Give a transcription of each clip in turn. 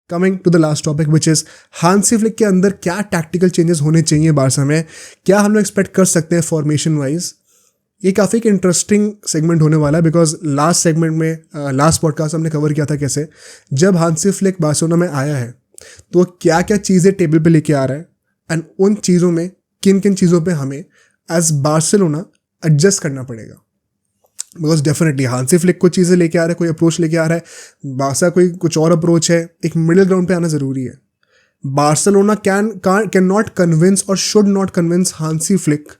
Coming to the last topic which is Hansi Flick के अंदर क्या टैक्टिकल चेंजेस होने चाहिए बारसा में, क्या हम लोग एक्सपेक्ट कर सकते हैं फॉर्मेशन वाइज। ये काफ़ी एक इंटरेस्टिंग सेगमेंट होने वाला है बिकॉज लास्ट सेगमेंट में लास्ट पॉडकास्ट हमने कवर किया था कैसे जब हांसी फ्लिक बार्सिलोना में आया है तो क्या क्या चीज़ें टेबल पे लेके आ रहा है एंड उन चीज़ों में किन किन चीज़ों पे हमें एज बार्सिलोना एडजस्ट करना पड़ेगा। बिकॉज डेफिनेटली हांसी फ्लिक कुछ चीज़ें लेके आ रहा है, कोई अप्रोच लेके आ रहा है, बार्सा कोई कुछ और अप्रोच है, एक मिडिल ग्राउंड पे आना ज़रूरी है। Barcelona can not convince or should not convince Hansi Flick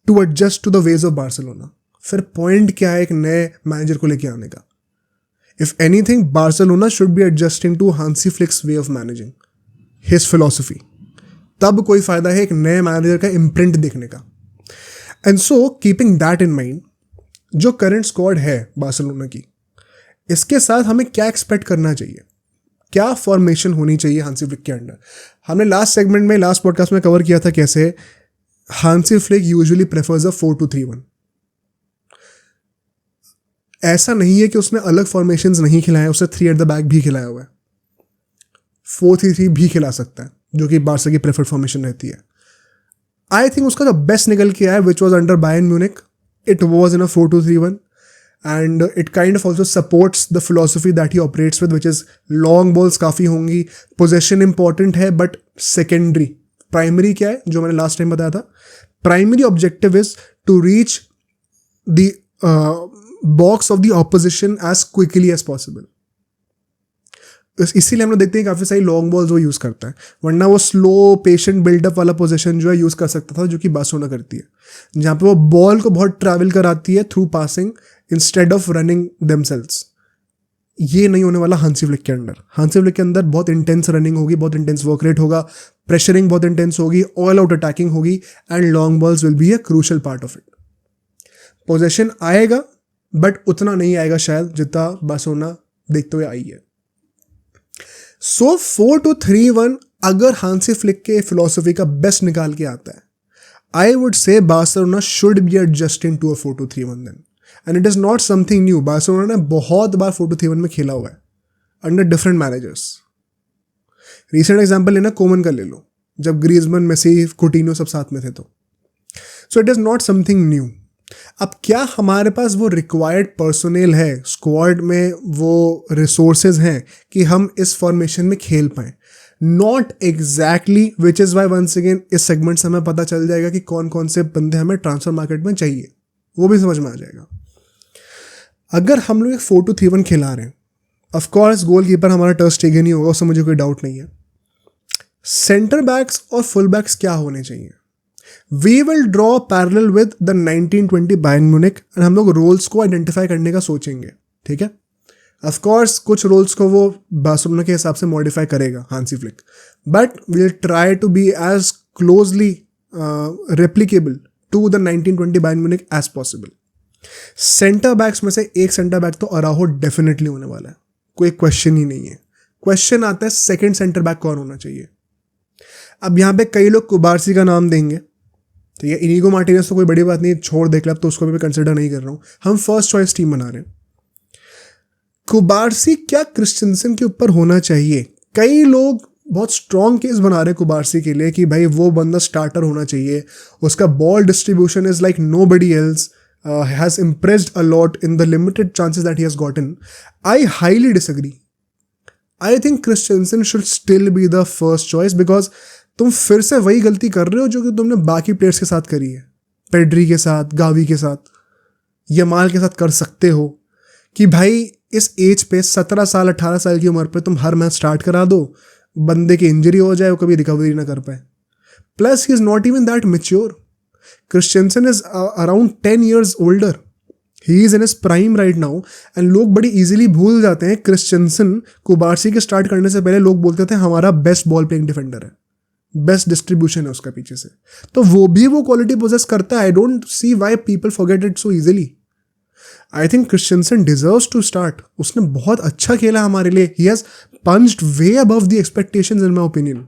to adjust to the ways of Barcelona. फिर पॉइंट क्या है एक नए मैनेजर को लेके आने का? If anything Barcelona should be adjusting to Hansi Flick's way of managing, his philosophy. तब कोई फायदा है एक नए मैनेजर का इम्प्रिंट देखने का। And so keeping that in mind, जो करंट स्क्वाड है बार्सिलोना की, इसके साथ हमें क्या एक्सपेक्ट करना चाहिए, क्या फॉर्मेशन होनी चाहिए हांसी फ्लिक के अंडर। हमने लास्ट सेगमेंट में लास्ट पॉडकास्ट में कवर किया था कैसे हांसी फ्लिक यूजुअली प्रेफर्स अ 4-2-3-1। ऐसा नहीं है कि उसने अलग फॉर्मेशंस नहीं खिलाए, उसने 3 एट द बैक भी खिलाया हुआ है, 4-3-3 भी खिला सकता है जो कि बार्सा की प्रेफर्ड फॉर्मेशन रहती है। आई थिंक उसका जो बेस्ट निकल के आया which was under Bayern Munich, it was in a 4-2-3-1 and it kind of also supports the philosophy that he operates with which is long balls काफ़ी होंगी, पोजेशन इंपॉर्टेंट है बट सेकेंडरी। प्राइमरी क्या है जो मैंने लास्ट टाइम बताया था, primary objective is to reach the box of the opposition as quickly as possible. इसीलिए हम लोग देखते हैं काफ़ी सारी लॉन्ग बॉल्स वो यूज़ करता है, वरना वो स्लो पेशेंट बिल्डअप वाला पोजीशन जो है यूज़ कर सकता था, जो कि बार्सिलोना करती है, जहाँ पे वो बॉल को बहुत ट्रैवल कराती है through passing instead of running themselves. ये नहीं होने वाला हांसी फ्लिक के अंदर। हांसी फ्लिक के अंदर बहुत इंटेंस रनिंग होगी, बहुत इंटेंस वर्क रेट होगा, प्रेशरिंग बहुत इंटेंस होगी, ऑल आउट अटैकिंग होगी and long balls will be a crucial part of it. Possession आएगा बट उतना नहीं आएगा शायद जितना बार्सिलोना देखते हुए आई है। सो 4-2-3-1 अगर हांसी फ्लिक के फिलोसफी का बेस्ट निकाल के आता है, I would say Barcelona should be adjusting to a 4-2-3-1 then, and it is not something new. Barcelona ने बहुत बार 4-2-3-1 में खेला हुआ है under different managers. Recent example लेना कोमन का ले लो, जब ग्रीजमैन, मेसी, कुटिन्हो सब साथ में थे तो। So it is not something new. अब क्या हमारे पास वो रिक्वायर्ड पर्सोनेल है, स्क्वाड में वो रिसोर्सेज हैं कि हम इस फॉर्मेशन में खेल पाएँ? Not exactly, which is why once again इस सेगमेंट से हमें पता चल जाएगा कि कौन कौन से बंदे हमें ट्रांसफर मार्केट में चाहिए, वो भी समझ में आ जाएगा। अगर हम लोग एक 4-2-3-1 खिला रहे हैं, ऑफकोर्स गोलकीपर हमारा टर स्टेगन ही होगा, उससे मुझे कोई डाउट नहीं है। सेंटर बैक्स और फुल बैक्स क्या होने चाहिए? We will draw parallel with the 1920 Bayern Munich and हम लोग रोल्स को आइडेंटिफाई करने का सोचेंगे, ठीक है। ऑफकोर्स कुछ रोल्स को वो बार्सिलोना के हिसाब से मॉडिफाई करेगा Hansi Flick, but will try to be as closely replicable to the 1920 Bayern Munich as possible. Centre backs में से एक सेंटर बैक तो अराहो डेफिनेटली होने वाला है, कोई क्वेश्चन ही नहीं है। क्वेश्चन आता है सेकंड सेंटर बैक कौन होना चाहिए। अब यहाँ पे कई लोग कुबार्सी का नाम देंगे, ठीक है। इनिगो मार्टिनेज तो कोई बड़ी बात नहीं, छोड़ दे क्लब, तो उसको भी मैं कंसिडर नहीं कर रहा हूँ। हम फर्स्ट चॉइस टीम बना रहे हैं। कुबार्सी क्या क्रिस्टेंसन के ऊपर होना चाहिए? कई लोग बहुत स्ट्रॉन्ग केस बना रहे हैं कुबार्सी के लिए कि भाई वो बंदा स्टार्टर होना चाहिए, उसका ball distribution is like nobody else, has impressed a lot in the limited chances that he has gotten. I highly disagree. I think Christensen should still be the first choice, because तुम फिर से वही गलती कर रहे हो जो कि तुमने बाकी प्लेयर्स के साथ करी है, पेड्री के साथ, गावी के साथ, यमाल के साथ कर सकते हो कि भाई इस एज पे 17 साल 18 साल की उम्र पे तुम हर मैच स्टार्ट करा दो, बंदे की इंजरी हो जाए, वो कभी रिकवरी ना कर पाए। Plus he is not even that mature. Christensen is around 10 years older, he is in his prime right now, and लोग बड़ी इजीली भूल जाते हैं क्रिस्टेंसन कुबार्सी के स्टार्ट करने से पहले लोग बोलते थे हमारा बेस्ट बॉल प्लेइंग डिफेंडर है, बेस्ट डिस्ट्रीब्यूशन है उसका पीछे से, तो वो भी वो क्वालिटी पोजेस करता है। I don't see why people forget it so easily. I think Christensen deserves to start. उसने बहुत अच्छा खेला हमारे लिए, he has punched way above the expectations in my opinion,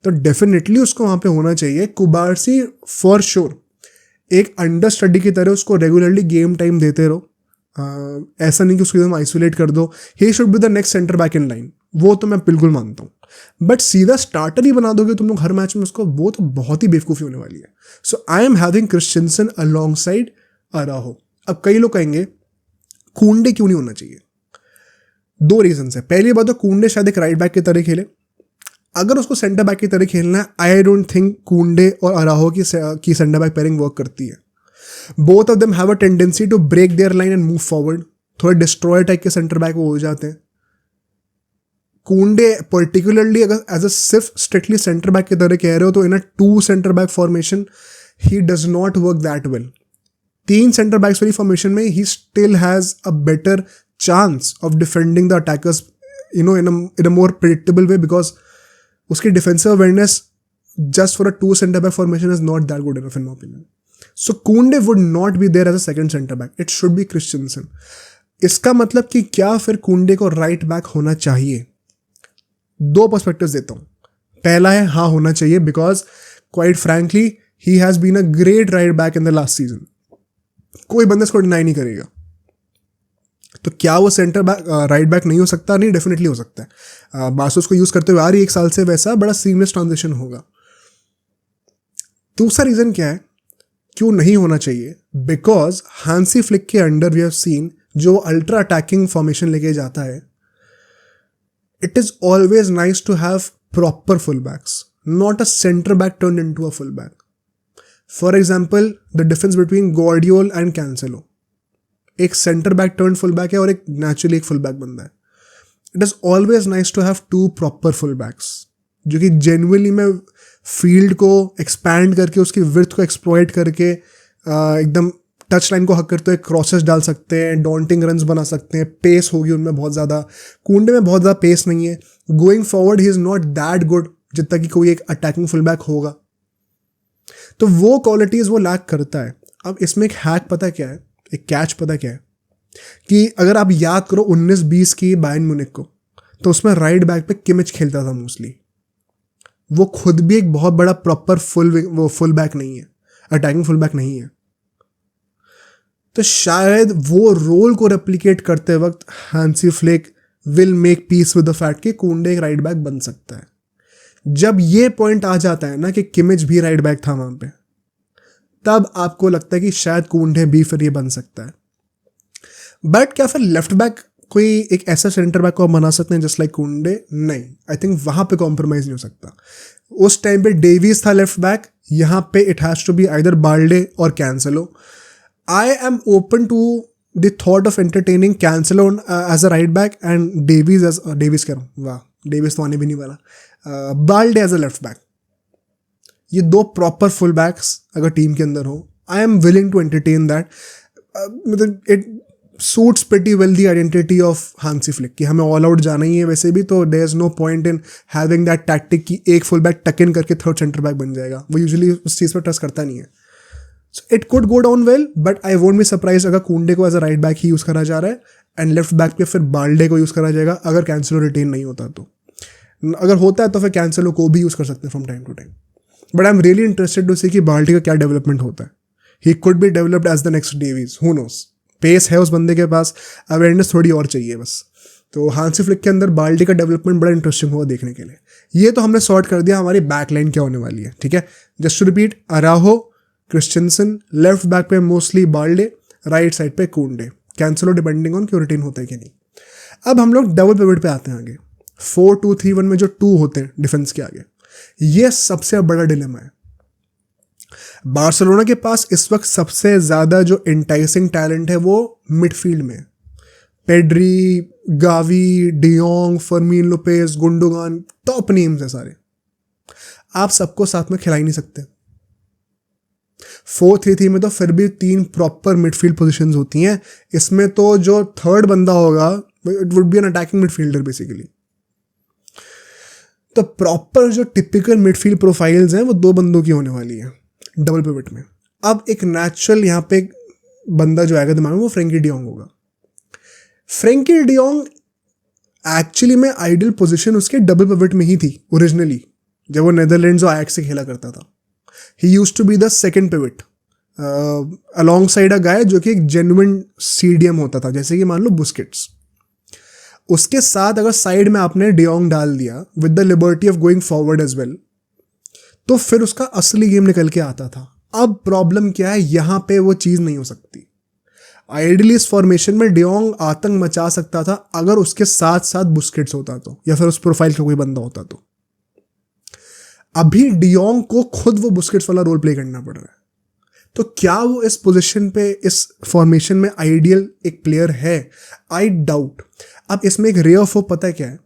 तो डेफिनेटली उसको वहाँ पे होना चाहिए। कुबार्सी फॉर श्योर एक अंडर स्टडी की तरह उसको रेगुलरली गेम टाइम देते रहो, ऐसा नहीं कि उसको एकदम आइसोलेट कर दो। ही should be the next centre back in line, वो तो मैं बिल्कुल मानता हूँ, बट सीधा स्टार्टर ही बना दोगे तुम लोग हर मैच में उसको, वो तो बहुत ही बेवकूफ़ी होने वाली है। So I am having Christensen alongside Araujo. अब कई लोग कहेंगे कूंडे क्यों नहीं होना चाहिए? दो रीजन है। पहली बात तो कूंडे शायद एक राइट बैक की तरह खेले, अगर उसको सेंटर बैक की तरह खेलना है आई डोंट थिंक कूंडे और अराहो की सेंटर बैक पेयरिंग वर्क करती है। Both of them have a tendency to break their line and move forward, थोड़े डिस्ट्रॉय टाइप के सेंटर बैक वो हो जाते हैं। कूंडे पर्टिकुलरली अगर एज अ सिर्फ स्ट्रिक्टली सेंटर बैक की तरह कह रहे हो तो in a 2 centre back formation ही does not work that well. 3 centre backs वाली फॉर्मेशन में he still has a better chance of defending the attackers in a more predictable way, because उसकी defensive awareness just for a 2 centre back formation is not that good enough in my opinion. So Kounde would not be there as a second centre back, it should B Christiansen. इसका मतलब कि क्या फिर कूंडे को right back होना चाहिए? 2 perspectives देता हूँ। पहला है हाँ होना चाहिए, because quite frankly he has been a great right back in the last season, कोई बंदा इसको डिनाई नहीं करेगा। तो क्या वो सेंटर बैक राइट बैक नहीं हो सकता? नहीं, डेफिनेटली हो सकता है। बासो उसको यूज करते हुए आ रही है 1 साल से, वैसा बड़ा सीमलेस ट्रांजिशन होगा। दूसरा रीजन क्या है क्यों नहीं होना चाहिए? बिकॉज हांसी फ्लिक के अंडर वी हैव सीन जो अल्ट्रा अटैकिंग फॉर्मेशन लेके जाता है, it is always nice to have proper fullbacks, not a center back turned into a fullback. For example, the difference between Guardiol and Cancelo. एक center back turned fullback है और एक naturally एक fullback बंदा है. It is always nice to have 2 proper fullbacks, जो कि genuinely में फील्ड को expand करके उसकी width को exploit करके एकदम टच लाइन को हक करते हुए क्रॉसेस डाल सकते हैं, डॉन्टिंग रन्स बना सकते हैं, पेस होगी उनमें बहुत ज़्यादा। कूंडे में बहुत ज़्यादा पेस नहीं है, going forward he is not that good जितना कि कोई एक अटैकिंग फुल बैक होगा। तो वो क्वालिटीज़ वो लैक करता है। अब इसमें एक हैक पता क्या है, एक कैच पता क्या है, कि अगर आप याद करो 19-20 की बायर्न म्यूनिख को, तो उसमें राइट बैक पे किमिच खेलता था मोस्टली। वो खुद भी एक बहुत बड़ा प्रॉपर फुल बैक नहीं है, अटैकिंग फुल बैक नहीं है। तो शायद वो रोल को रेप्लिकेट करते वक्त Hansi Flick will make peace with the fact कि कूंडे एक राइट बैक बन सकता है। जब ये पॉइंट आ जाता है ना कि किमिच भी राइट बैक था वहां पे, तब आपको लगता है कि शायद कूंडे भी फिर ये बन सकता है। बट क्या फिर लेफ्ट बैक कोई एक ऐसा सेंटर बैक को बना सकते हैं जस्ट लाइक कूंडे? नहीं, आई थिंक वहां पे कॉम्प्रोमाइज नहीं हो सकता। उस टाइम पे डेविस था लेफ्ट बैक, यहाँ पे it has to be either Balde और Cancelo. I am open to the thought of entertaining Cancelo as a right back and Davies as Davies कह रहा हूँ, वाह Davies तो आने भी नहीं वाला, Balde as a left back। ये 2 प्रॉपर फुल बैक्स अगर टीम के अंदर हो, I am willing to entertain that. मतलब it suits pretty well the identity of Hansi Flick कि हमें ऑल आउट जाना ही है वैसे भी, तो there is no point in having that tactic कि एक फुल बैक टक इन करके थर्ड सेंटर बैक बन जाएगा। वो यूजुअली उस चीज़ पर ट्रस्ट करता नहीं है। So it could go down well, but I won't be surprised अगर कूंडे को एज अ राइट बैक ही यूज़ करा जा रहा है एंड लेफ्ट बैक पे फिर बाल्डे को यूज़ करा जाएगा अगर कैंसेलो रिटेन नहीं होता तो। अगर होता है तो फिर कैंसेलो को भी यूज़ कर सकते हैं from time to time. But I am really interested to see कि बाल्डे का क्या डेवलपमेंट होता है। He could be developed as the next Davies, who knows. Pace है उस बंदे के पास, अवेयरनेस थोड़ी और चाहिए बस। तो हांसी फ्लिक के अंदर बाल्डे का डेवलपमेंट बड़ा इंटरेस्टिंग होगा देखने के लिए। ये तो हमने सॉर्ट कर दिया हमारी बैकलाइन क्या होने वाली है, ठीक है। Just to repeat, Araujo, Christensen, left back पे मोस्टली बाल्डे, राइट साइड पे कूंडे, कैंसेलो डिपेंडिंग ऑन कि रिटेन होता है कि नहीं। अब हम लोग डबल पिवट पे आते हैं आगे। 4-2-3-1 में जो 2 होते हैं डिफेंस के आगे, ये सबसे बड़ा डिलेमा है। बार्सिलोना के पास इस वक्त सबसे ज़्यादा जो इंटाइसिंग टैलेंट है वो मिडफील्ड में। Pedri, Gavi, de Jong, Fermin Lopez, Gundogan, top names है सारे। आप सबको साथ में खिला ही नहीं सकते। 4-3-3 में तो फिर भी 3 प्रॉपर मिडफील्ड पोजीशंस होती हैं। इसमें तो जो थर्ड बंदा होगा it would be an attacking midfielder basically. तो प्रॉपर जो टिपिकल मिडफील्ड प्रोफाइल्स हैं वो 2 बंदों की होने वाली है डबल पिवट में। अब एक नेचुरल यहाँ पे बंदा जो आएगा दिमाग में वो फ्रेंकी डियोंग होगा। फ्रेंकी डियोंग एक्चुअली में आइडियल पोजीशन उसके डबल पिवट में ही थी ओरिजिनली, जब वो नेदरलैंड्स और आयैक्स से खेला करता था। He used to be the second pivot alongside a guy जो कि एक जेन्युइन सीडीएम होता था, जैसे कि मान लो बुस्केट्स। उसके साथ अगर साइड में आपने डियोंग डाल दिया with the liberty of going forward as well, तो फिर उसका असली गेम निकल के आता था। अब प्रॉब्लम क्या है, यहां पे वो चीज नहीं हो सकती। आइडियली इस फॉर्मेशन में डियोंग आतंक मचा सकता था अगर उसके साथ साथ बुस्केट्स होता तो, या फिर उस प्रोफाइल का कोई बंदा होता तो। अभी डियोंग को खुद वो बुस्केट्स वाला रोल प्ले करना पड़ रहा है, तो क्या वो इस पोजीशन पे, इस फॉर्मेशन में आइडियल एक प्लेयर है? I doubt. अब इसमें एक रे ऑफ होप पता है क्या है?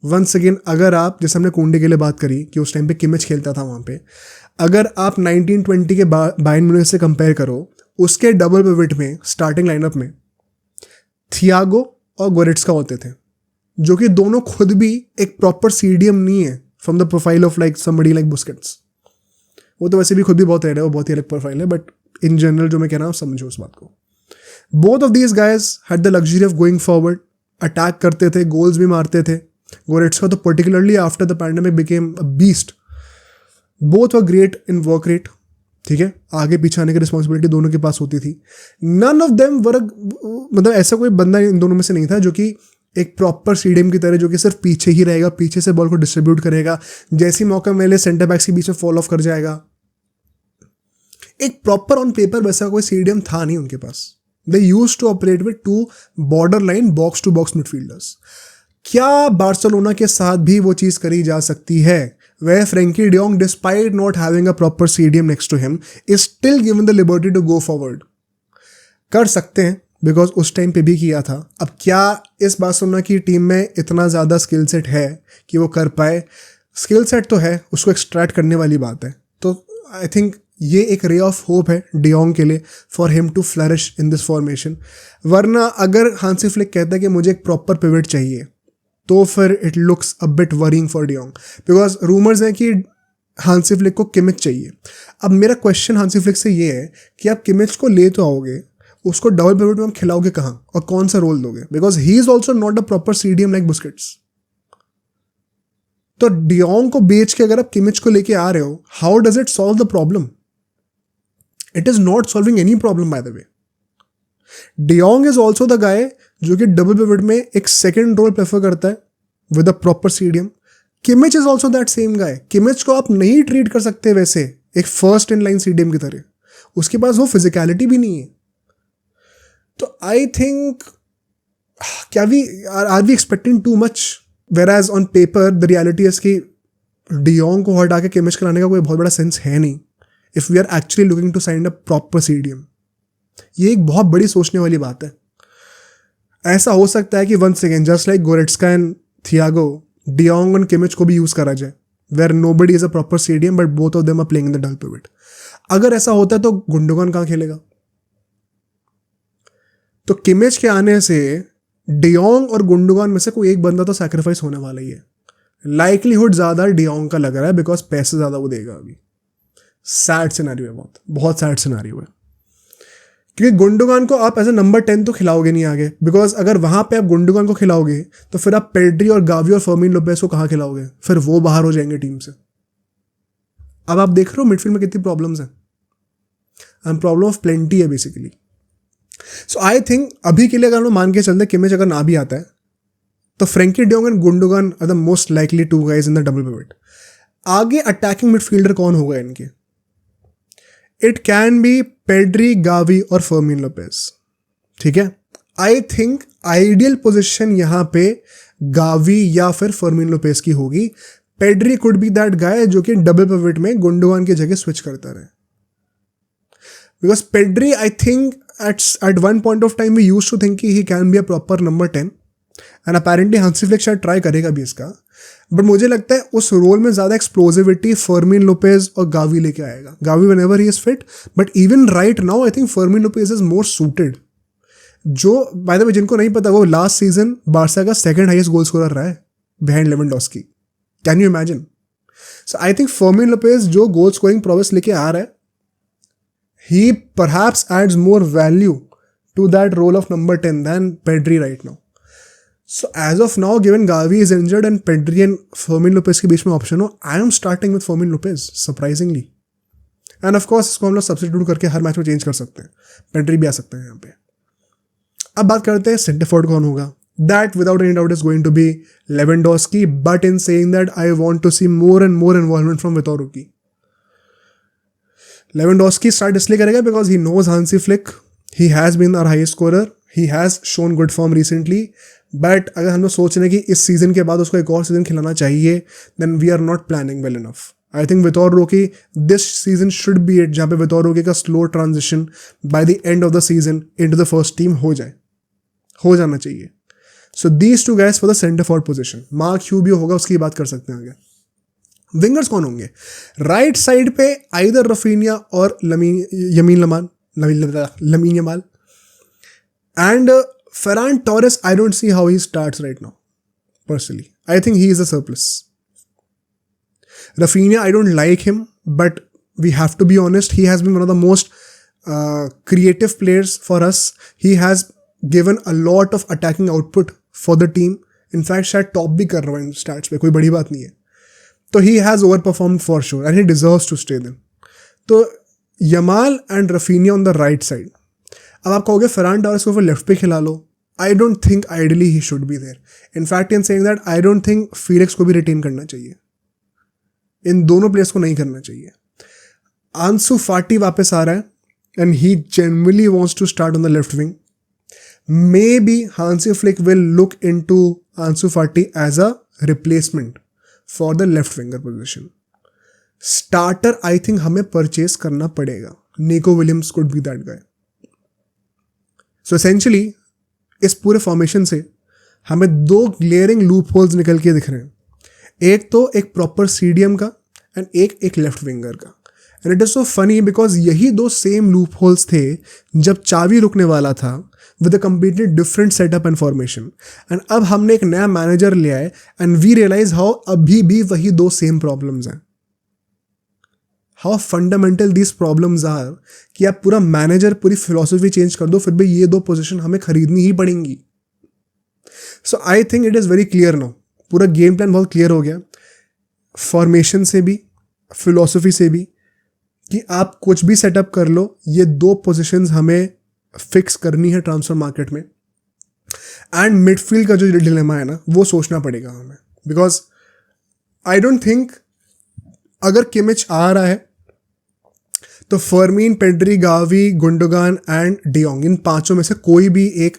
वंस अगेन, अगर आप, जैसे हमने कोंडे के लिए बात करी कि उस टाइम पे किमिच खेलता था वहाँ पे, अगर आप 1920 के बायर्न म्यूनिख से कंपेयर करो, उसके डबल पिवट में स्टार्टिंग लाइनअप में थियागो और गोरेट्स्का होते थे, जो कि दोनों खुद भी एक प्रॉपर सीडीएम नहीं है from the profile of like somebody like Busquets. वो तो वैसे भी खुद भी बहुत रेड है, वो बहुत ही अलग प्रोफाइल है, बट इन जनरल जो मैं कह रहा हूँ समझो उस बात को। Both of these guys had the luxury of going forward, attack करते थे, गोल्स भी मारते थे। गोरेट्स्का तो particularly after the pandemic became a beast. Both were great in work rate, ठीक है, आगे पीछे आने की रिस्पॉन्सिबिलिटी दोनों के पास होती थी। नन ऑफ देम वर, मतलब ऐसा कोई बंदा इन दोनों में से नहीं था जो कि एक प्रॉपर सीडीएम की तरह, जो कि सिर्फ पीछे ही रहेगा, पीछे से बॉल को डिस्ट्रीब्यूट करेगा, जैसी मौका मिले सेंटर बैक्स के बीच में फॉल ऑफ कर जाएगा। एक प्रॉपर ऑन पेपर वैसा कोई सीडीएम था नहीं उनके पास। They used to operate with two border line box to box midfielders. क्या बार्सिलोना के साथ भी वो चीज करी जा सकती है, where Frankie de Jong, despite not having a proper CDM next to him, is still given the liberty to go forward? कर सकते हैं, बिकॉज उस टाइम पे भी किया था। अब क्या इस बार्सिलोना की टीम में इतना ज़्यादा स्किल सेट है कि वो कर पाए? स्किल सेट तो है, उसको एक्सट्रैक्ट करने वाली बात है। तो आई थिंक ये एक रे ऑफ होप है डियोंग के लिए, for him to flourish in this formation. वरना अगर हांसी फ्लिक कहता है कि मुझे एक प्रॉपर पिवट चाहिए, तो फिर it looks a bit worrying for de Jong, because rumours हैं कि हांसी फ्लिक को किमिच चाहिए। अब मेरा क्वेश्चन हांसी फ्लिक से ये है कि आप किमिच को ले तो आओगे, उसको डबल पिवट में आप खिलाओगे कहाँ और कौन सा रोल दोगे? Because he is also not a proper CDM like Busquets. तो डियोंग को बेच के अगर आप किमिच को लेके आ रहे हो, how does it solve the problem? It is not solving any problem by the way. De Jong is also the guy जो कि डबल पिवट में एक सेकंड रोल प्रेफर करता है with a proper CDM. Kimmich is also that same guy. Kimmich को आप नहीं treat कर सकते वैसे एक फर्स्ट इन लाइन सीडीएम की तरह, उसके पास वो फिजिकलिटी भी नहीं है। तो आई थिंक, क्या we are we expecting too much? Whereas on paper the reality is कि डियोंग को हटा के किमिच कराने का कोई बहुत बड़ा सेंस है नहीं, if we are actually looking to sign a proper CDM. ये एक बहुत बड़ी सोचने वाली बात है। ऐसा हो सकता है कि once again, just like Goretzka and Thiago, de Jong और किमिच को भी यूज करा जाए, where nobody is a proper CDM but both of them are playing in the double pivot. अगर ऐसा होता है तो गुंडोगन कहाँ खेलेगा? तो किमिच के आने से डियोंग और गुंडोगन में से कोई एक बंदा तो सैक्रिफाइस होने वाला ही है। लाइकलीहुड ज्यादा डियोंग का लग रहा है, बिकॉज पैसे ज्यादा वो देगा अभी। सैड सिनेरियो है, बहुत बहुत सैड सिनेरियो है, क्योंकि गुंडोगन को आप एज ए नंबर 10 तो खिलाओगे नहीं आगे, बिकॉज अगर वहां पे आप गुंडोगन को खिलाओगे तो फिर आप पेड्री और गावी और फर्मीन लोपेस को कहाँ खिलाओगे? फिर वो बाहर हो जाएंगे टीम से। अब आप देख रहे हो मिडफील्ड में कितनी प्रॉब्लम्स हैं, एंड प्रॉब्लम ऑफ प्लेंटी है बेसिकली। सो आई थिंक अभी के लिए अगर हम मान के चलते किमिच अगर ना भी आता है, तो Frenkie de Jong and Gundogan are the most likely two guys in the double pivot. आगे अटैकिंग मिडफील्डर कौन होगा इनके? It can be Pedri, Gavi और फर्मीन लोपेस, ठीक है। आई थिंक आइडियल पोजीशन यहां पे गावी या फिर फर्मीन लोपेस की होगी। पेड्री कुड बी दैट गाय जो कि डबल पिवट में गुंडोगन की जगह स्विच करता रहे, because Pedri I think at one point of time we used to think he can be a proper number 10 and apparently Hansi Flick शायद try करेगा भी इसका, बट मुझे लगता है उस रोल में ज़्यादा एक्सप्लोजिविटी फर्मीन लोपेज और गावी लेके आएगा। Gavi whenever he is fit, but even right now I think फर्मीन Lopez is more suited। जो बाय द वे जिनको नहीं पता, वो लास्ट सीजन बार्सा का सेकंड हाईएस्ट गोल स्कोरर रहा है behind Lewandowski. Can you imagine? So I think फर्मीन Lopez जो goal scoring progress लेके आ रहा है, he perhaps adds more value to that role of number 10 than Pedri right now. So as of now, given Gavi is injured and Pedri and Fermin Lopez के बीच में option हो, I am starting with Fermin Lopez surprisingly. And of course इसको हम लोग substitute करके हर match में change कर सकते हैं, Pedri भी आ सकते हैं यहाँ पे। अब बात करते हैं सेंटर फॉरवर्ड कौन होगा। that without any doubt is going to be Lewandowski, but in saying that I want to see more and more involvement from Vitor Roque. Lewandowski start इसलिए करेगा because he knows Hansi Flick, he has been our highest scorer, he has shown good form recently, but अगर हम लोग सोच रहे हैं कि इस सीजन के बाद उसको एक और सीजन खिलाना चाहिए, then we are not planning well enough. I think Vitor Roque, this season should be it जहाँ पे Vitor Roque का slow transition by the end of the season into the first team हो जाना चाहिए. So these two guys for the center forward position. Mark Hugh भी होगा, उसकी बात कर सकते हैं आगे. विंगर्स कौन होंगे? राइट साइड पे आइदर रफीनिया और lamin Yamal. And Ferran Torres, I don't see how he starts right now. Personally, I think he is a surplus. Rafinha, I don't like him, but we have to be honest, he has been one of the most creative players for us. He has given a lot of attacking output for the team. In fact, शायद top भी कर रहा है इन stats पे, कोई बड़ी बात नहीं है. तो he has overperformed for sure and he deserves to stay then. तो Yamal and Rafinha on the right side. अब आप कहोगे Ferran Torres को लेफ्ट पे खिला लो. I don't think ideally he should be there. In fact in saying that I don't think Felix को भी रिटेन करना चाहिए. इन दोनों प्लेयर्स को नहीं करना चाहिए. आंसू फाटी वापस आ रहा है and he genuinely wants to start on the left wing. Maybe Hansi Flick will look into Ansu Fati as a replacement for the left winger position. Starter I think हमें परचेज करना पड़ेगा. Nico Williams could be that guy. So essentially इस पूरे formation से हमें दो glaring loop holes निकल के दिख रहे हैं. एक तो एक प्रॉपर सीडीएम का एंड एक लेफ्ट विंगर का. And it is so funny because यही दो सेम लूप होल्स थे जब चावी रुकने वाला था with a completely different setup and formation. And अब हमने एक नया मैनेजर लिया है एंड वी रियलाइज हाउ अभी भी वही दो सेम प्रॉब्लम्स हैं. How fundamental this problems are कि आप पूरा मैनेजर पूरी फिलॉसफी चेंज कर दो फिर भी ये दो पोजीशन हमें खरीदनी ही पड़ेंगी. So I think it is very clear now. पूरा गेम प्लान बहुत क्लियर हो गया फॉर्मेशन से भी फिलॉसफी से भी कि आप कुछ भी सेटअप कर लो, ये दो पोजीशंस हमें फिक्स करनी है ट्रांसफर मार्केट में. एंड मिडफील्ड का जो डिलेमा है ना वो सोचना पड़ेगा हमें. बिकॉज आई डोंट थिंक अगर किमिच आ रहा है तो Fermin, Pedri, Gavi, Gundogan and de Jong इन पांचों में से कोई भी एक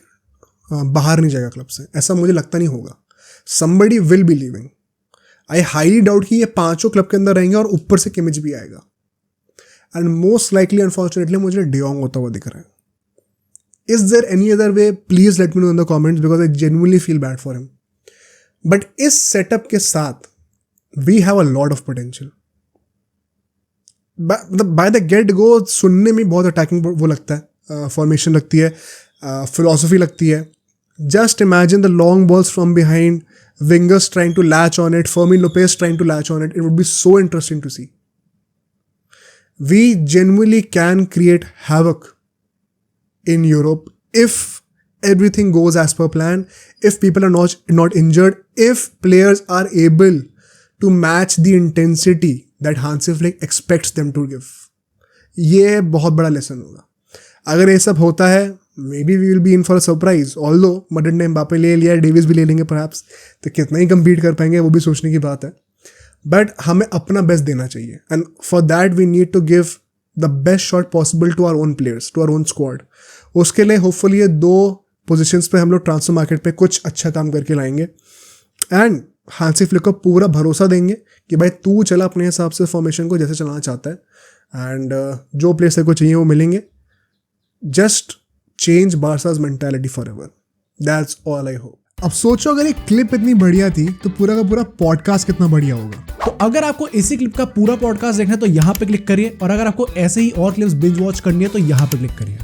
बाहर नहीं जाएगा क्लब से. ऐसा मुझे लगता नहीं होगा. somebody will be leaving. I highly doubt कि ये पांचों क्लब के अंदर रहेंगे और ऊपर से किमिच भी आएगा. एंड मोस्ट लाइकली अनफॉर्चुनेटली मुझे डियोंग होता हुआ दिख रहा है. Is there any other way? Please let me know in the comments because I genuinely feel bad for him. But इस सेटअप के साथ we have a lot of potential. By the get go सुनने में बहुत attacking वो लगता है, formation लगती है, फिलॉसफी लगती है. Just imagine the long balls from behind, wingers trying to latch on it, Fermin Lopez trying to latch on it. It would be so interesting to see. We genuinely can create havoc in Europe if everything goes as per plan, if people are not injured, if players are able to match the intensity that Hansi Flick expects them to give. ये बहुत बड़ा lesson होगा. अगर ये सब होता है maybe we will be in for a surprise. Although मडन ने एम्बापे ले लिया, डेविस भी ले लेंगे perhaps, तो कितना ही compete कर पाएंगे वो भी सोचने की बात है. बट हमें अपना बेस्ट देना चाहिए and for that we need to give the best shot possible to our own players, to our own squad. उसके लिए होपफुली ये दो पोजिशंस पे हम लोग ट्रांसफर मार्केट पे कुछ अच्छा काम करके लाएंगे एंड हांसी फ्लिक को पूरा भरोसा देंगे कि भाई तू चला अपने हिसाब से फॉर्मेशन को जैसे चलाना चाहता है एंड जो प्लेयर्स को चाहिए वो मिलेंगे. Just change Barca's mentality forever. That's all I hope. अब सोचो अगर ये क्लिप इतनी बढ़िया थी तो पूरा का पूरा पॉडकास्ट कितना बढ़िया होगा. तो अगर आपको इसी क्लिप का पूरा पॉडकास्ट देखना है तो यहाँ पे क्लिक करिए और अगर आपको ऐसे ही और क्लिप्स बिंज वॉच करनी है तो यहाँ पे क्लिक करिए.